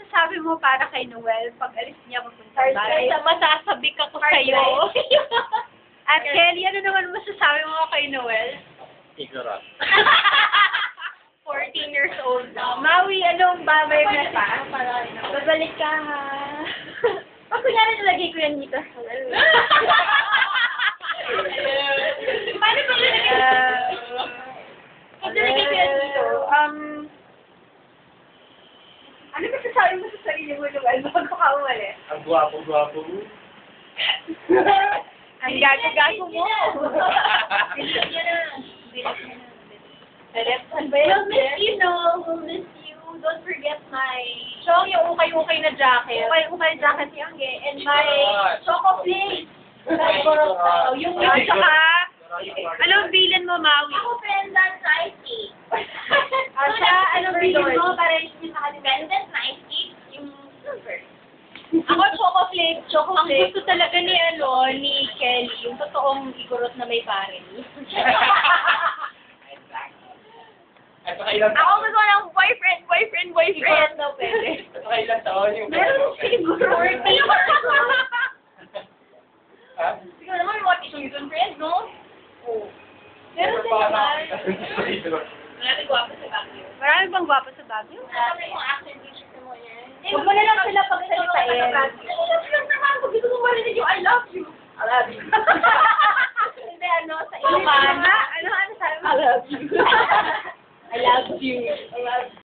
masasabi mo para kay Noel pag alis niya papunta sa bahay? Masasabik ako sa'yo. At Kelly, ano naman masasabi mo kay Noel? Ignorant. 14 years old now. Maui, anong babay message pa? mo para kay Noel? Babalik ka, ha? Pag kunyari nalagay ko yan dito. Paano ko nalagay? Pag nalagay ko yan dito. Ano masasabi mo sa sarili mo, Noel, bago ka umalis? Ang gwapo-gwapo mo. Ang gago-gago mo. We'll miss you, no? We'll miss you. Don't forget my... Chong, yung ukay-ukay na jacket. Ukay jacket yung And my choco flakes. yung saka, anong bilin mo, Maui? Ako pendant nice cake. Siya, anong bilin mo para yung sa kanila? Pendant nice cake. Yung silver. Ako choco flakes. Ang gusto talaga ni Kelly, yung totoong igorot na may baril. At saka ilang Ako gusto ko ng boyfriend. Igorot daw pwede. At saka ilang taon yung... Meron siguro. 40. Ha? Siguro naman, what is yung friend, no? Oo. Meron din naman. Marami gwapo sa Baguio. Marami bang gwapo sa Baguio? Marami yung action picture mo yan. Huwag mo na lang sila pagsalitain.